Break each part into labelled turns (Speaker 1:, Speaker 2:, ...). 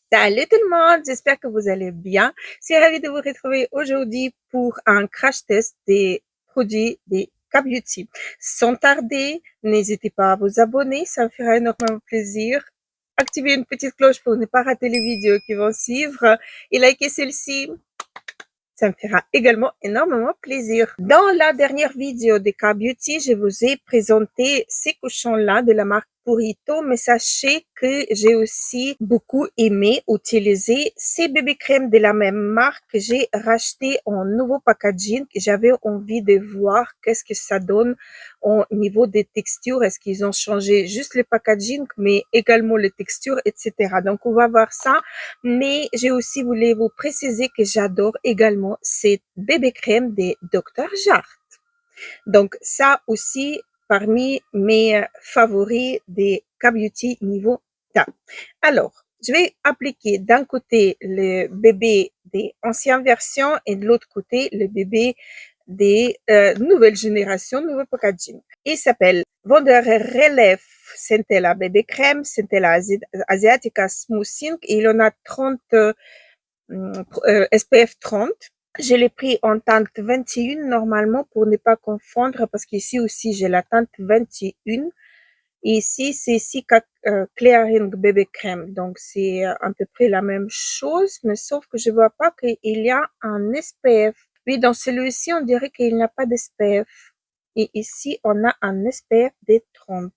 Speaker 1: Salut tout le monde, j'espère que vous allez bien. Je suis ravie de vous retrouver aujourd'hui pour un crash test des produits des K-Beauty. Sans tarder, n'hésitez pas à vous abonner, ça me fera énormément plaisir. Activez une petite cloche pour ne pas rater les vidéos qui vont suivre et likez celle-ci. Ça me fera également énormément plaisir. Dans la dernière vidéo de K-Beauty, je vous ai présenté ces cochons-là de la marque Purito, mais sachez que j'ai aussi beaucoup aimé utiliser ces bébés crèmes de la même marque que j'ai racheté en nouveau packaging. J'avais envie de voir qu'est-ce que ça donne au niveau des textures. Est-ce qu'ils ont changé juste le packaging, mais également les textures, etc. Donc, on va voir ça. Mais j'ai aussi voulu vous préciser que j'adore également cette bébé crème des Dr. Jart. Donc, ça aussi, parmi mes favoris des K-Beauty niveau teint. Alors, je vais appliquer d'un côté le bébé des anciennes versions et de l'autre côté le bébé des nouvelles générations, nouveau packaging. Il s'appelle Wonder Relief Centella Bébé Crème, Centella Asiatica Smoothing et il en a 30 SPF 30. Je l'ai pris en teinte 21 normalement pour ne pas confondre parce qu'ici aussi j'ai la teinte 21. Et ici c'est Cica Clearing Bébé Crème. Donc c'est à peu près la même chose, mais sauf que je vois pas qu'il y a un SPF. Oui, dans celui-ci on dirait qu'il n'y a pas d'SPF. Et ici on a un SPF de 30.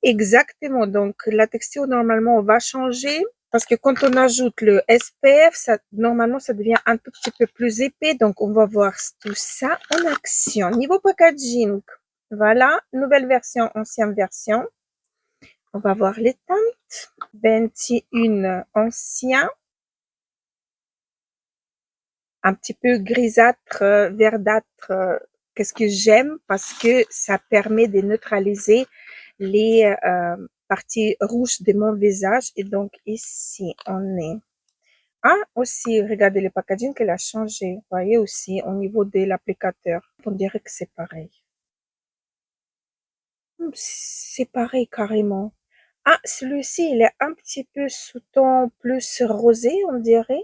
Speaker 1: Exactement. Donc la texture normalement va changer. Parce que quand on ajoute le SPF, ça, normalement, ça devient un tout petit peu plus épais. Donc, on va voir tout ça en action. Niveau packaging, voilà, nouvelle version, ancienne version. On va voir les teintes. 21 ancien. Un petit peu grisâtre, verdâtre. Qu'est-ce que j'aime? Parce que ça permet de neutraliser les parties rouges de mon visage. Et donc, ici, on est ah, aussi, regardez le packaging qu'elle a changé. Vous voyez aussi, au niveau de l'applicateur. On dirait que c'est pareil. C'est pareil carrément. Ah, celui-ci, il est un petit peu sous ton plus rosé, on dirait.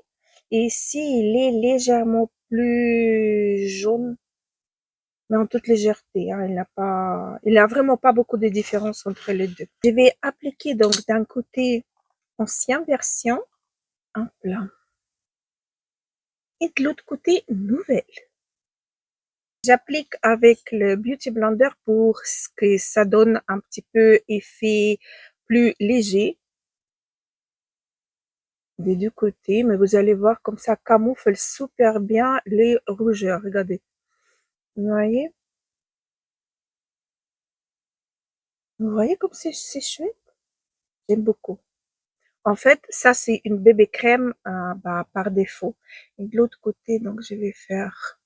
Speaker 1: Et ici, il est légèrement plus jaune, mais en toute légèreté. Hein, il n'a vraiment pas beaucoup de différence entre les deux. Je vais appliquer donc d'un côté ancienne version, un plat, et de l'autre côté nouvelle. J'applique avec le Beauty Blender pour que ça donne un petit peu effet plus léger des deux côtés, mais vous allez voir comme ça camoufle super bien les rougeurs. Regardez. Vous voyez? Vous voyez comme c'est chouette? J'aime beaucoup. En fait, ça c'est une bébé crème par défaut. Et de l'autre côté, donc je vais faire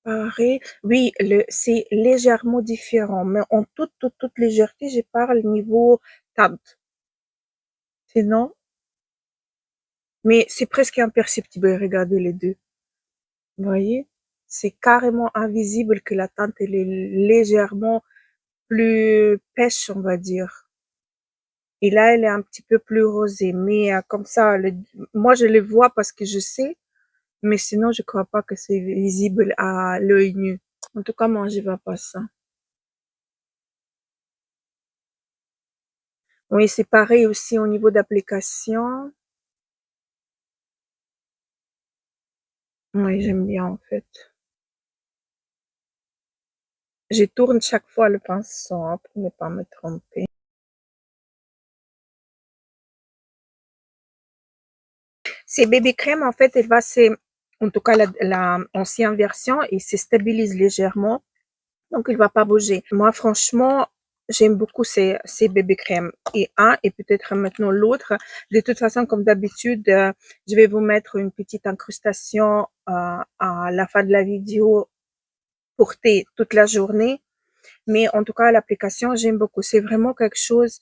Speaker 1: pareil. Oui, c'est légèrement différent, mais en toute légèreté, je parle niveau teinte. Sinon, mais c'est presque imperceptible, regardez les deux. Vous voyez? C'est carrément invisible que la teinte, elle est légèrement plus pêche, on va dire. Et là, elle est un petit peu plus rosée. Mais comme ça, moi, je le vois parce que je sais. Mais sinon, je crois pas que c'est visible à l'œil nu. En tout cas, moi, je vois pas ça. Oui, c'est pareil aussi au niveau d'application. Oui, j'aime bien en fait. Je tourne chaque fois le pinceau hein, pour ne pas me tromper. Ces bébés crème, en fait, elle va en tout cas la ancienne version, il se stabilise légèrement, donc il va pas bouger. Moi, franchement, j'aime beaucoup ces bébés crème. Et un, et peut-être maintenant l'autre. De toute façon, comme d'habitude, je vais vous mettre une petite incrustation à la fin de la vidéo portée toute la journée. Mais en tout cas, l'application, j'aime beaucoup. C'est vraiment quelque chose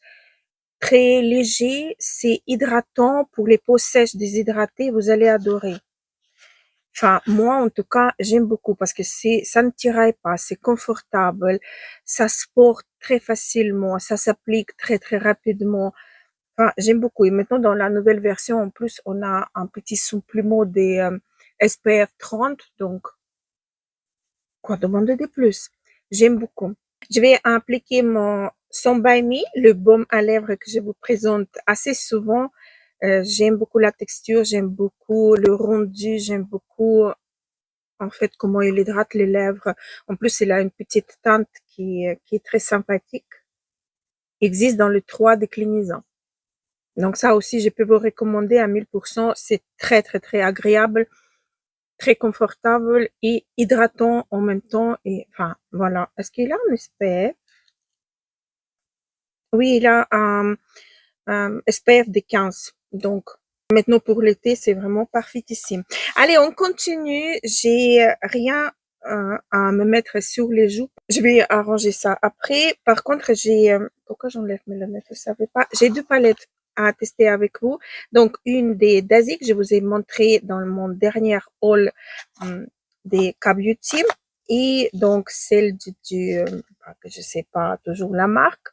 Speaker 1: très léger, c'est hydratant pour les peaux sèches, déshydratées, vous allez adorer. Enfin, moi, en tout cas, j'aime beaucoup parce que ça ne tiraille pas, c'est confortable, ça se porte très facilement, ça s'applique très, très rapidement. Enfin, j'aime beaucoup. Et maintenant, dans la nouvelle version, en plus, on a un petit supplément des SPF 30. Donc, quoi demander de plus? J'aime beaucoup. Je vais appliquer mon Son By Me, le baume à lèvres que je vous présente assez souvent. J'aime beaucoup la texture, j'aime beaucoup le rendu, j'aime beaucoup en fait comment il hydrate les lèvres. En plus, il a une petite teinte qui est très sympathique. Il existe dans le 3 déclinaisons. Donc ça aussi, je peux vous recommander à 1000%. C'est très, très, très agréable, très confortable et hydratant en même temps. Et enfin, voilà. Est-ce qu'il a un SPF? Oui, il a un SPF de 15. Donc, maintenant pour l'été, c'est vraiment parfaitissime. Allez, on continue. J'ai rien à me mettre sur les joues. Je vais arranger ça après. Par contre, pourquoi j'enlève mes lunettes? Je savais pas. J'ai deux palettes à tester avec vous. Donc, une des Dazik, je vous ai montré dans mon dernier haul des K-Beauty. Et donc, celle je sais pas toujours la marque.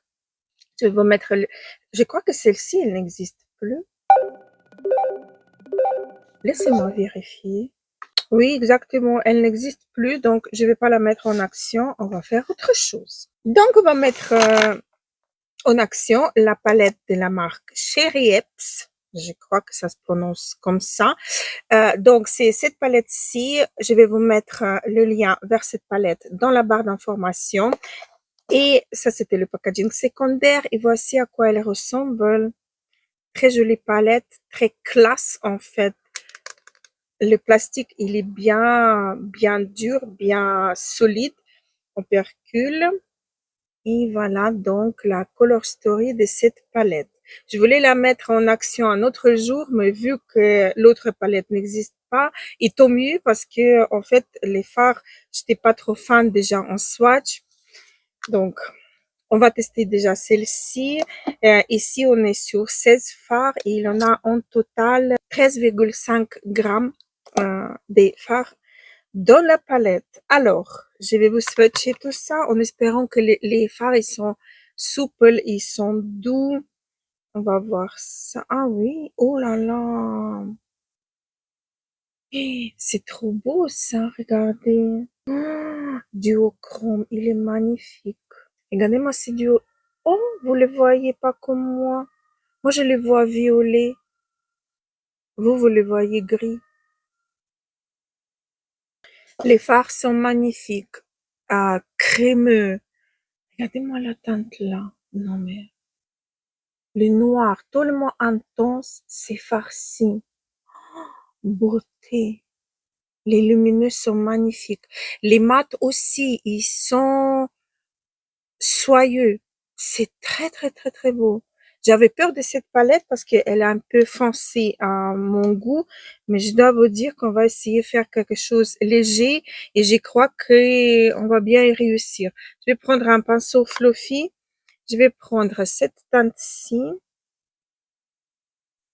Speaker 1: Je vais vous mettre je crois que celle-ci, elle n'existe plus. Laissez-moi vérifier. Oui, exactement. Elle n'existe plus, donc je vais pas la mettre en action. On va faire autre chose. Donc, on va mettre en action la palette de la marque Cherry Epps. Je crois que ça se prononce comme ça. Donc, c'est cette palette-ci. Je vais vous mettre le lien vers cette palette dans la barre d'information. Et ça, c'était le packaging secondaire. Et voici à quoi elle ressemble. Très jolie palette, très classe en fait. Le plastique, il est bien dur, bien solide. On percule. Et voilà donc la color story de cette palette. Je voulais la mettre en action un autre jour, mais vu que l'autre palette n'existe pas, et tant mieux parce que en fait les fards, j'étais pas trop fan déjà en swatch. Donc on va tester déjà celle-ci. Ici, on est sur 16 fards et il en a en total 13,5 grammes des fards dans la palette. Alors, je vais vous swatcher tout ça en espérant que les fards, ils sont souples, ils sont doux. On va voir ça. Ah oui, oh là là. C'est trop beau ça, regardez. Duochrome, il est magnifique. Regardez-moi ces duos. Oh, vous le voyez pas comme moi. Moi, je le vois violet. Vous le voyez gris. Les fards sont magnifiques. Ah, crémeux. Regardez-moi la teinte là. Non mais, le noir, tellement intense, c'est farci. Beauté. Les lumineux sont magnifiques. Les mats aussi, ils sont soyeux. C'est très, très, très, très beau. J'avais peur de cette palette parce qu'elle est un peu foncée à mon goût, mais je dois vous dire qu'on va essayer de faire quelque chose léger et je crois que on va bien y réussir. Je vais prendre un pinceau fluffy. Je vais prendre cette teinte-ci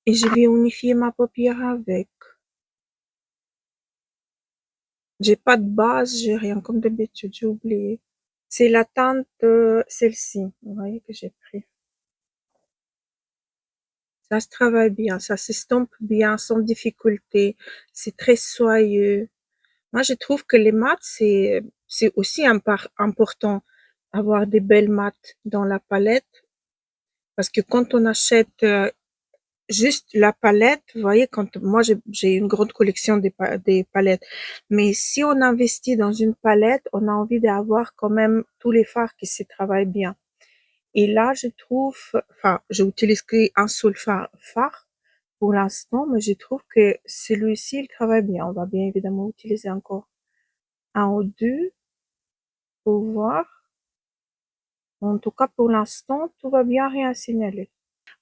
Speaker 1: et je vais unifier ma paupière avec. J'ai pas de base, j'ai rien comme d'habitude, j'ai oublié. C'est la teinte, celle-ci. Vous voyez que j'ai pris. Ça se travaille bien, ça s'estompe bien, sans difficulté. C'est très soyeux. Moi, je trouve que les maths, c'est aussi important avoir des belles maths dans la palette. Parce que quand on achète juste la palette, vous voyez, quand moi, j'ai une grande collection des palettes. Mais si on investit dans une palette, on a envie d'avoir quand même tous les fards qui se travaillent bien. Et là, je trouve, enfin, j'utilise qu'un seul fard pour l'instant, mais je trouve que celui-ci, il travaille bien. On va bien évidemment utiliser encore un ou deux pour voir. En tout cas, pour l'instant, tout va bien, rien à signaler.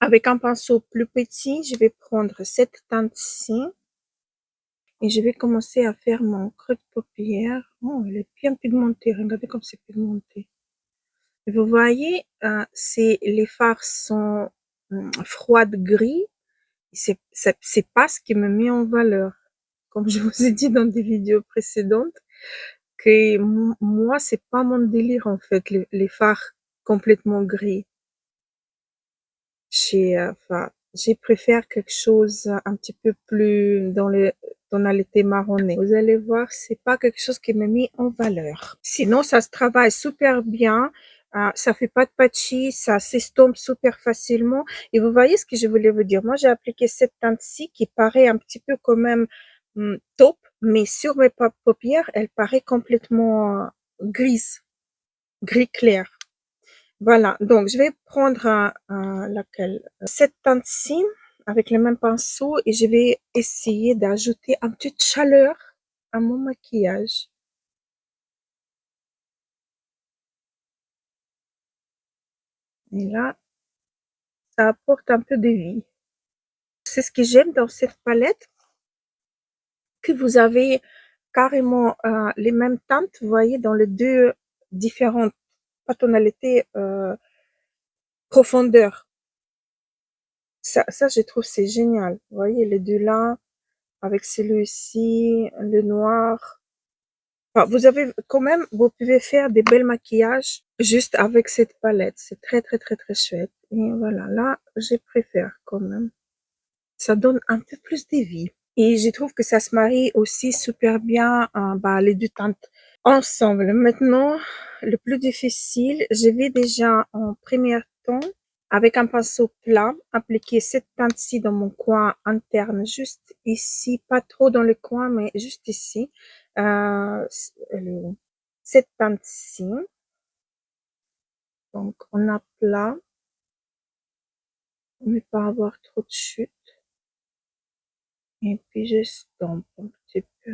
Speaker 1: Avec un pinceau plus petit, je vais prendre cette teinte-ci et je vais commencer à faire mon creux de paupière. Oh, elle est bien pigmentée. Regardez comme c'est pigmenté. Vous voyez, les fards sont froides gris. C'est pas ce qui me met en valeur. Comme je vous ai dit dans des vidéos précédentes, que moi, c'est pas mon délire en fait, les fards complètement gris. Je j'ai préféré quelque chose un petit peu plus dans les tonalités marronnées. Vous allez voir, c'est pas quelque chose qui me met en valeur. Sinon, ça se travaille super bien. Ça fait pas de patchy, ça s'estompe super facilement. Et vous voyez ce que je voulais vous dire. Moi, j'ai appliqué cette teinte-ci qui paraît un petit peu quand même taupe, mais sur mes paupières, elle paraît complètement grise, gris clair. Voilà, donc je vais prendre laquelle? Cette teinte-ci avec le même pinceau et je vais essayer d'ajouter un peu de chaleur à mon maquillage. Et là, ça apporte un peu de vie. C'est ce que j'aime dans cette palette, que vous avez carrément les mêmes teintes, vous voyez, dans les deux différentes tonalités profondeur. Ça, je trouve c'est génial. Vous voyez les deux là, avec celui-ci, le noir. Enfin, vous avez quand même, vous pouvez faire des belles maquillages juste avec cette palette. C'est très, très, très, très chouette. Et voilà, là, je préfère quand même. Ça donne un peu plus de vie. Et je trouve que ça se marie aussi super bien, les deux teintes ensemble. Maintenant, le plus difficile, je vais déjà en premier temps, avec un pinceau plat, appliquer cette teinte-ci dans mon coin interne, juste ici, pas trop dans le coin, mais juste ici. Cette teinte-ci, donc on a plat, ne pas avoir trop de chute. Et puis j'estompe un petit peu.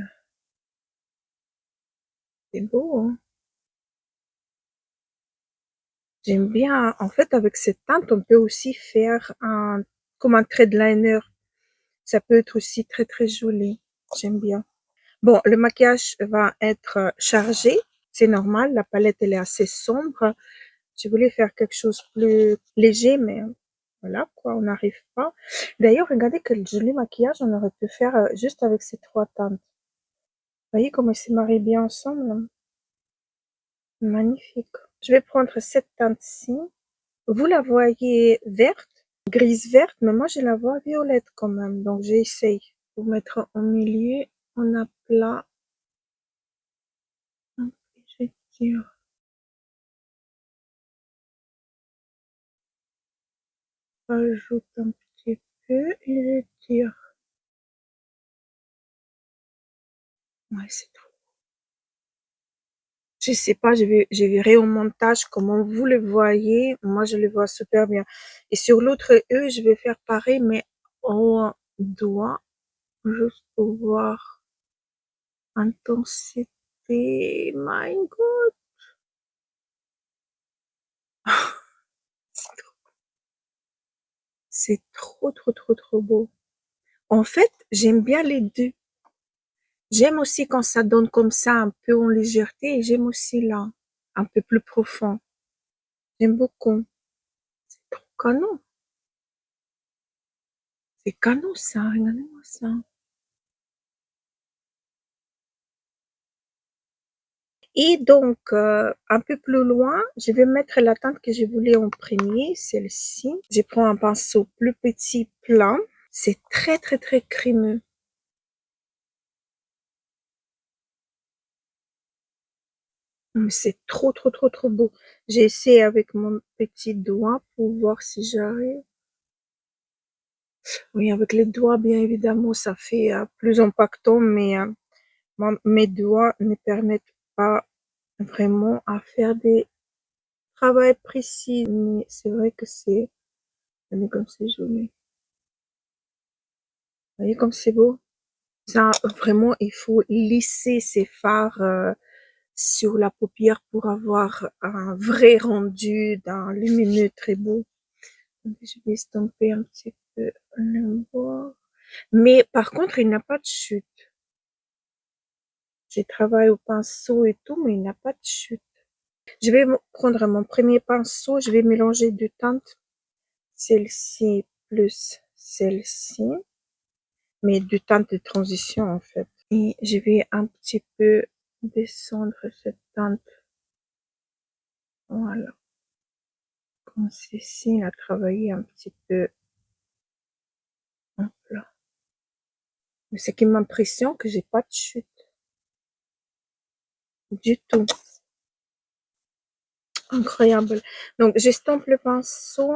Speaker 1: C'est beau, hein? J'aime bien. En fait, avec cette teinte, on peut aussi faire comme un trait de liner. Ça peut être aussi très, très joli. J'aime bien. Bon, le maquillage va être chargé. C'est normal. La palette, elle est assez sombre. Je voulais faire quelque chose de plus léger, mais voilà, quoi, on n'arrive pas. D'ailleurs, regardez quel joli maquillage on aurait pu faire juste avec ces trois teintes. Vous voyez comment ils se marient bien ensemble, hein? Magnifique. Je vais prendre cette teinte-ci. Vous la voyez verte, grise verte, mais moi je la vois violette quand même. Donc j'essaye de vous mettre au milieu, en aplat. Je tire, rajoute un petit peu et je tire. Ouais, c'est trop. Je sais pas, je verrai au montage comment vous le voyez. Moi, je le vois super bien. Et sur l'autre œil, je vais faire pareil, mais au doigt, juste pour voir intensité. My God. C'est trop, trop, trop, trop beau. En fait, j'aime bien les deux. J'aime aussi quand ça donne comme ça un peu en légèreté et j'aime aussi là, un peu plus profond. J'aime beaucoup. C'est trop canon. C'est canon ça, regardez-moi ça. Et donc, un peu plus loin, je vais mettre la teinte que je voulais en premier, celle-ci. Je prends un pinceau plus petit, plat. C'est très, très, très crémeux. Mais c'est trop, trop, trop, trop beau. J'ai essayé avec mon petit doigt pour voir si j'arrive. Oui, avec les doigts, bien évidemment, ça fait plus impactant, mais mes doigts ne permettent pas vraiment à faire des travaux précis. Mais c'est vrai que regardez comme c'est joli. Vous voyez comme c'est beau? Ça, vraiment, il faut lisser ses fards sur la paupière pour avoir un vrai rendu d'un lumineux très beau. Je vais estomper un petit peu le bord. Mais par contre, il n'a pas de chute. J'ai travaillé au pinceau et tout, mais il n'a pas de chute. Je vais prendre mon premier pinceau, je vais mélanger deux teintes, celle-ci plus celle-ci, mais deux teintes de transition en fait. Et je vais un petit peu descendre cette teinte, voilà, Ceci, il a travaillé un petit peu. Hop là. Mais ce qui m'impressionne, que j'ai pas de chute. Du tout. Incroyable. Donc, j'estompe le pinceau.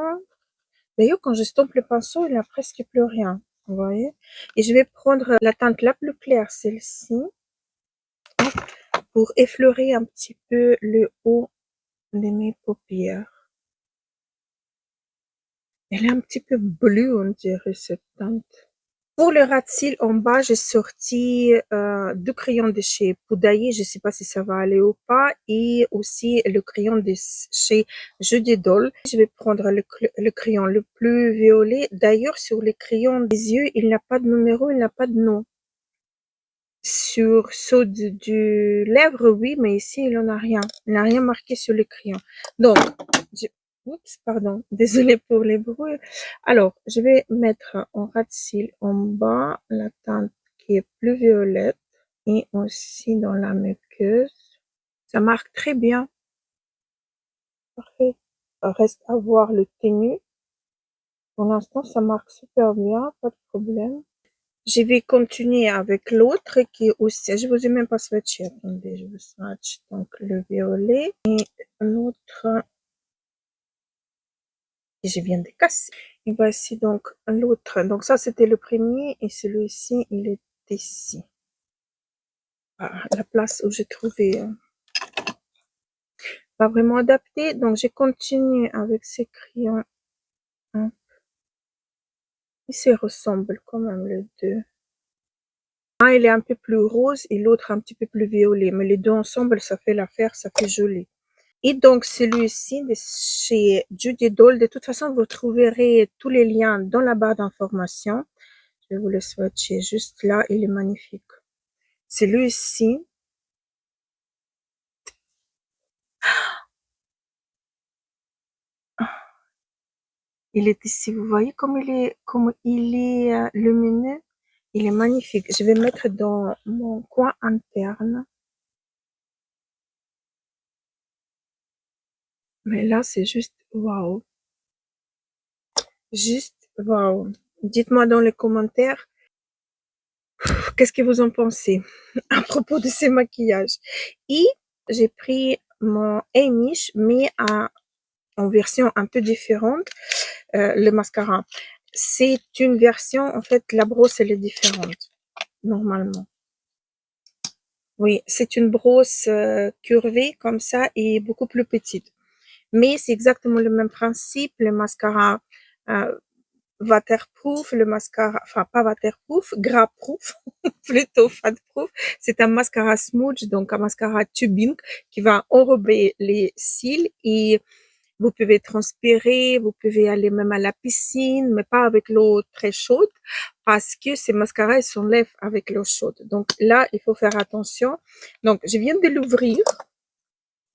Speaker 1: D'ailleurs, quand j'estompe le pinceau, il n'y a presque plus rien. Vous voyez? Et je vais prendre la teinte la plus claire, celle-ci, pour effleurer un petit peu le haut de mes paupières. Elle est un petit peu bleue, on dirait, cette teinte. Pour le ras de cils en bas, j'ai sorti 2 crayons de chez Poudaillé, je ne sais pas si ça va aller ou pas, et aussi le crayon de chez Judy Doll. Je vais prendre le crayon le plus violet. D'ailleurs, sur les crayons des yeux, il n'a pas de numéro, il n'a pas de nom. Sur ceux du lèvre, oui, mais ici, il n'en a rien. Il n'a rien marqué sur le crayon. Donc, oups, pardon, désolée pour les bruits. Alors, je vais mettre en ras de cils en bas la teinte qui est plus violette et aussi dans la muqueuse. Ça marque très bien. Parfait. Reste à voir le tenue. Pour l'instant, ça marque super bien, pas de problème. Je vais continuer avec l'autre qui est aussi, je vous ai même pas swatché, attendez, je vous swatch donc le violet et l'autre que je viens de casser. Et voici donc l'autre. Donc ça c'était le premier et celui-ci il est ici. Ah, la place où j'ai trouvé pas vraiment adapté. Donc j'ai continué avec ces crayons. Hein. Ils se ressemblent quand même les deux. Un il est un peu plus rose et l'autre un petit peu plus violet, mais les deux ensemble ça fait l'affaire, ça fait joli. Et donc celui-ci de chez Judy Doll, de toute façon vous trouverez tous les liens dans la barre d'information. Je vais vous le swatcher juste là, il est magnifique. Celui-ci, il est ici, vous voyez comme il est lumineux, il est magnifique. Je vais mettre dans mon coin interne. Mais là, c'est juste waouh. Juste waouh. Dites-moi dans les commentaires, qu'est-ce que vous en pensez à propos de ces maquillages. Et j'ai pris mon Amish, mais en version un peu différente, le mascara. C'est une version, en fait, la brosse, elle est différente, normalement. Oui, c'est une brosse curvée comme ça et beaucoup plus petite. Mais c'est exactement le même principe, le mascara euh, waterproof, le mascara, enfin pas waterproof, gras-proof, plutôt fat-proof. C'est un mascara smooth, donc un mascara tubing qui va enrober les cils et vous pouvez transpirer, vous pouvez aller même à la piscine, mais pas avec l'eau très chaude parce que ces mascaras ils s'enlèvent avec l'eau chaude. Donc là, il faut faire attention. Donc je viens de l'ouvrir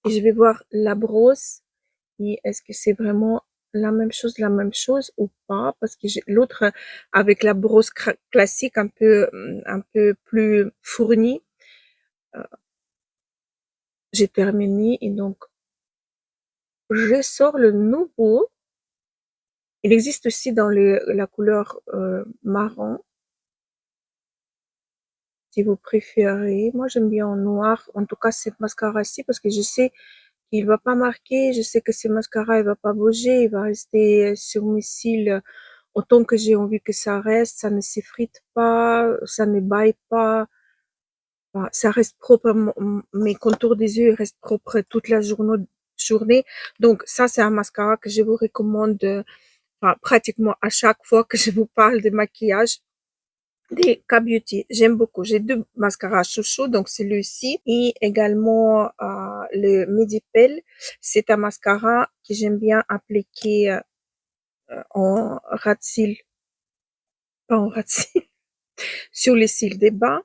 Speaker 1: et je vais voir la brosse et est-ce que c'est vraiment la même chose ou pas? Parce que j'ai l'autre avec la brosse classique un peu plus fournie. euh, j'ai terminé et donc je sors le nouveau. Il existe aussi dans la couleur marron, si vous préférez. Moi, j'aime bien en noir. En tout cas, cette mascara-ci, parce que je sais qu'il va pas marquer. Je sais que ce mascara, il va pas bouger. Il va rester sur mes cils autant que j'ai envie que ça reste. Ça ne s'effrite pas, ça ne baille pas. Enfin, ça reste propre. Mes contours des yeux restent propres toute la journée. Donc, ça, c'est un mascara que je vous recommande enfin, pratiquement à chaque fois que je vous parle de maquillage. Des K-Beauty, j'aime beaucoup. J'ai deux mascaras chouchou, donc celui-ci et également le Medipel. C'est un mascara que j'aime bien appliquer en ras de cils, pas en ras de cils, sur les cils des bas.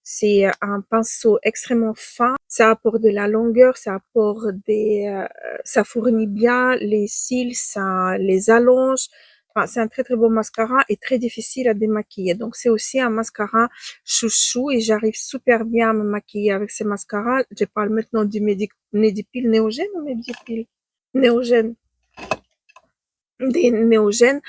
Speaker 1: C'est un pinceau extrêmement fin. Ça apporte de la longueur, ça fournit bien les cils, ça les allonge. Enfin, c'est un très très beau mascara et très difficile à démaquiller. Donc c'est aussi un mascara chouchou et j'arrive super bien à me maquiller avec ce mascara. Je parle maintenant du Medipil Néogène ou Medipil Néogène. des néogènes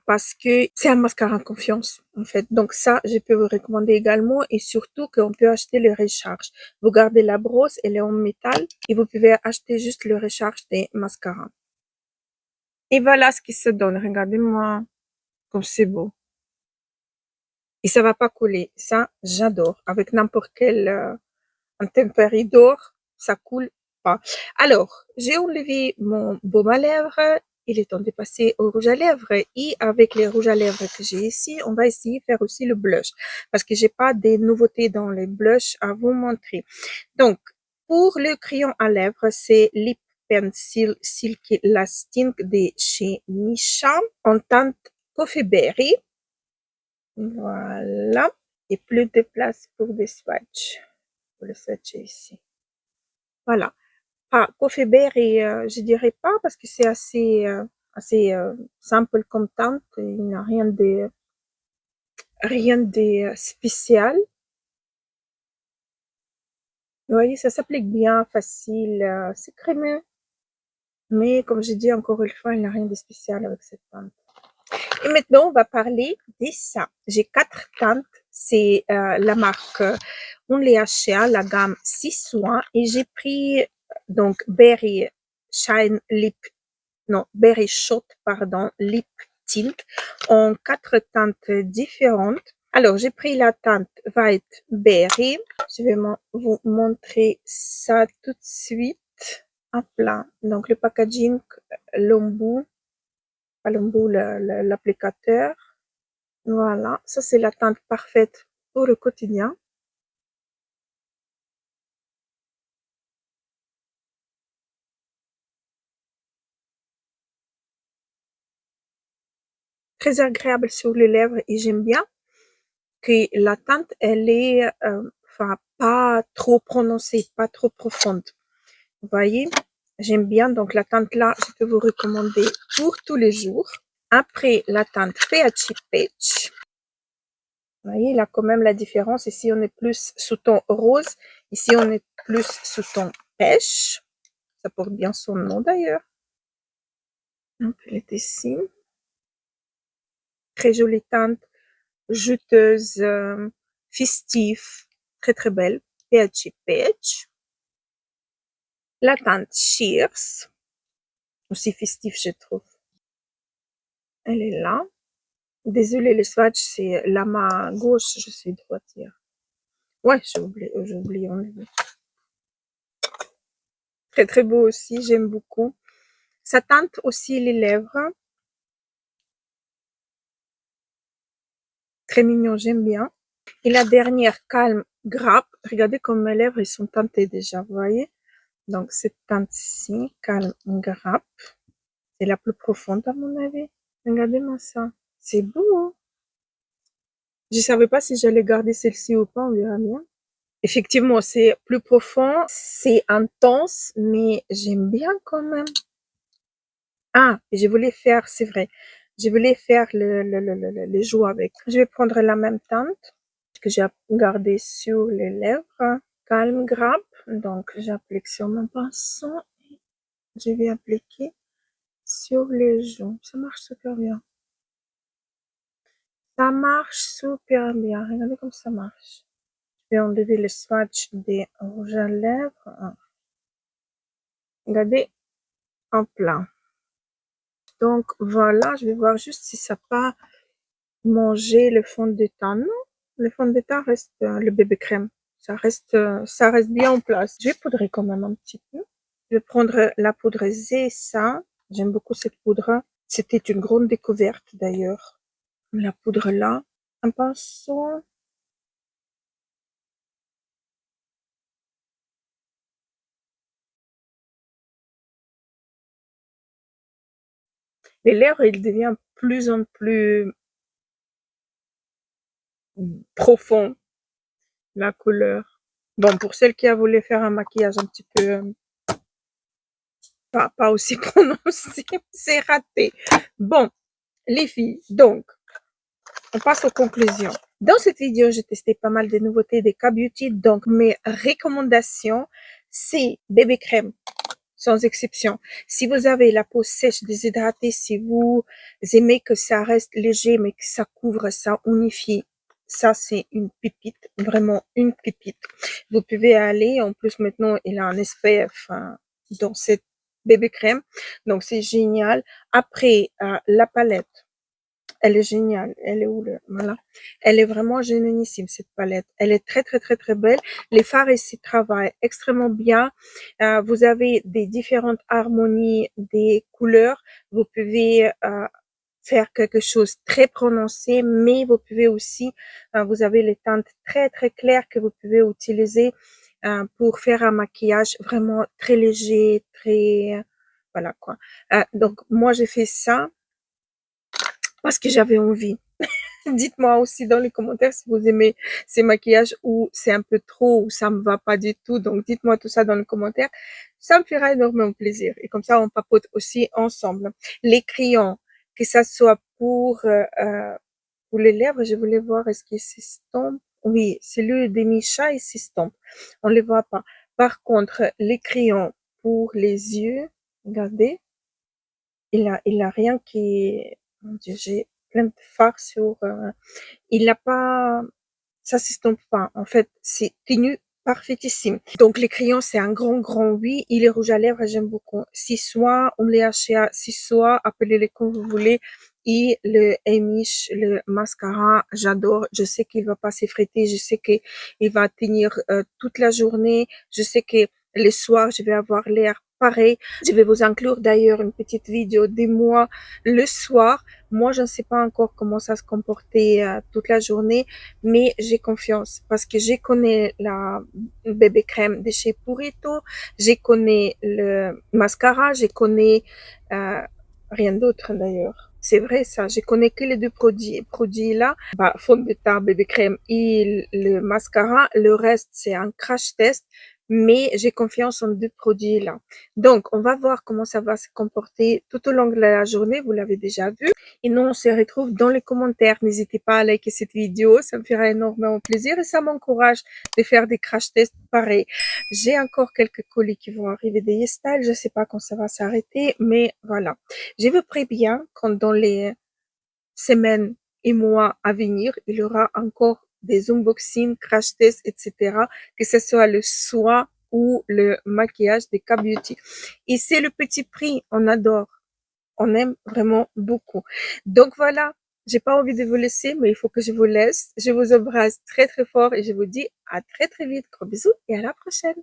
Speaker 1: parce que c'est un mascara confiance en fait. Donc ça, je peux vous recommander également et surtout qu'on peut acheter le recharge. Vous gardez la brosse, elle est en métal et vous pouvez acheter juste le recharge des mascaras. Et voilà ce qui se donne. Regardez-moi comme c'est beau. Et ça va pas couler. Ça, j'adore. Avec n'importe quel intempérie d'or, ça coule pas. Alors, j'ai enlevé mon baume à lèvres. Il est temps de passer au rouge à lèvres. Et avec les rouges à lèvres que j'ai ici, on va essayer de faire aussi le blush. Parce que j'ai pas des nouveautés dans les blushs à vous montrer. Donc, pour le crayon à lèvres, c'est Lip Pencil Silky Lasting de chez Misha en teinte Coffee Berry. Voilà. Et plus de place pour des swatchs. Pour le swatcher ici. Voilà. Ah, Coffee Berry, je dirais pas parce que c'est assez simple comme teinte. Il n'y a rien de spécial. Vous voyez, ça s'applique bien, facile, c'est crémeux. Mais comme j'ai dit encore une fois, il n'y a rien de spécial avec cette teinte. Et maintenant, on va parler de ça. J'ai 4 teintes. C'est la marque Only H&A, la gamme 6 soins. Et j'ai pris donc Berry Shine Lip, non, Berry Shot, pardon, Lip Tint en 4 teintes différentes. Alors, j'ai pris la teinte White Berry. Je vais vous montrer ça tout de suite. Hop là. Donc, le packaging, l'embout, pas l'embout, l'applicateur. Voilà, ça c'est la teinte parfaite pour le quotidien. Très agréable sur les lèvres et j'aime bien que la teinte, elle est enfin, pas trop prononcée, pas trop profonde. Vous voyez, j'aime bien. Donc la teinte là, je peux vous recommander pour tous les jours. Après la teinte Peachy Peach. Vous voyez, là quand même la différence. Ici, on est plus sous ton rose. Ici, on est plus sous ton pêche. Ça porte bien son nom d'ailleurs. Donc, elle est ici. Très jolie teinte, juteuse, festive, très très belle. Peachy Peach. La teinte Shears, aussi festive je trouve. Elle est là. Désolée, le swatch c'est la main gauche, je suis droitière. Ouais, j'ai oublié enlever. Très très beau aussi, j'aime beaucoup. Ça teinte aussi les lèvres. Très mignon, j'aime bien. Et la dernière, Calme Grappe. Regardez comme mes lèvres, ils sont teintées déjà, vous voyez. Donc, cette teinte-ci, Calme Grappe. C'est la plus profonde à mon avis. Regardez-moi ça. C'est beau, hein? Je savais pas si j'allais garder celle-ci ou pas, on verra bien. Effectivement, c'est plus profond, c'est intense, mais j'aime bien quand même. Ah, je voulais faire, c'est vrai, je voulais faire les joues avec. Je vais prendre la même teinte que j'ai gardée sur les lèvres. Calme Grappe. Donc, j'applique sur mon pinceau. Je vais appliquer sur les joues. Ça marche super bien. Ça marche super bien. Regardez comme ça marche. Je vais enlever le swatch des rouges à lèvres. Regardez en plein. Donc voilà, je vais voir juste si ça n'a pas mangé le fond de teint. Non, le fond de teint reste le bébé crème. Ça reste bien en place. Je vais poudrer quand même un petit peu. Je vais prendre la poudre Zesa. J'aime beaucoup cette poudre. C'était une grande découverte d'ailleurs. La poudre là. Un pinceau. Les lèvres, il devient plus en plus profond, la couleur. Bon, pour celle qui a voulu faire un maquillage un petit peu pas aussi prononcé, c'est raté. Bon, les filles, donc, on passe aux conclusions. Dans cette vidéo, j'ai testé pas mal de nouveautés de K-Beauty. Donc, mes recommandations, c'est bébé crème sans exception. Si vous avez la peau sèche, déshydratée, si vous aimez que ça reste léger, mais que ça couvre, ça unifie, ça c'est une pépite, vraiment une pépite. Vous pouvez aller, en plus maintenant il a un SPF dans cette bébé crème, donc c'est génial. Après, la palette. Elle est géniale. Elle est où le, voilà. Elle est vraiment génialissime, cette palette. Elle est très, très, très, très belle. Les fards ici travaillent extrêmement bien. Vous avez des différentes harmonies des couleurs. Vous pouvez, faire quelque chose de très prononcé, mais vous pouvez aussi, vous avez les teintes très, très claires que vous pouvez utiliser, pour faire un maquillage vraiment très léger, très, voilà quoi. Donc, moi, j'ai fait ça parce que j'avais envie. Dites-moi aussi dans les commentaires si vous aimez ces maquillages ou c'est un peu trop ou ça me va pas du tout. Donc, dites-moi tout ça dans les commentaires. Ça me fera énormément plaisir. Et comme ça, on papote aussi ensemble. Les crayons, que ça soit pour les lèvres, je voulais voir est-ce qu'ils s'estompent. Oui, celui des Misha, il s'estompe. On les voit pas. Par contre, les crayons pour les yeux, regardez, il a rien qui, mon Dieu, j'ai plein de fards sur, il n'a pas, ça s'estompe pas. En fait, c'est tenu parfaitissime. Donc, les crayons, c'est un grand, grand oui. Et les rouges à lèvres, j'aime beaucoup. Sissois, on les HA, Sissois, appelez-les comme vous voulez. Et le Amish, le mascara, j'adore. Je sais qu'il va pas s'effriter. Je sais qu'il va tenir toute la journée. Je sais que le soir, je vais avoir l'air pareil. Je vais vous inclure d'ailleurs une petite vidéo de moi le soir. Moi, je ne sais pas encore comment ça se comporter toute la journée, mais j'ai confiance parce que je connais la bébé crème de chez Purito, je connais le mascara, je connais rien d'autre d'ailleurs. C'est vrai ça, je connais que les deux produits là, bah, fond de teint, bébé crème et le mascara. Le reste c'est un crash test, mais j'ai confiance en deux produits là. Donc on va voir comment ça va se comporter tout au long de la journée. Vous l'avez déjà vu. Et nous, on se retrouve dans les commentaires. N'hésitez pas à liker cette vidéo, ça me fera énormément plaisir et ça m'encourage de faire des crash tests pareils. J'ai encore quelques colis qui vont arriver des YesStyle, je sais pas quand ça va s'arrêter, mais voilà. Je vous préviens quand dans les semaines et mois à venir, il y aura encore des unboxings, crash tests, etc. Que ce soit le soin ou le maquillage des K-Beauty. Et c'est le petit prix, on adore. On aime vraiment beaucoup. Donc voilà, j'ai pas envie de vous laisser, mais il faut que je vous laisse. Je vous embrasse très très fort et je vous dis à très très vite. Gros bisous et à la prochaine.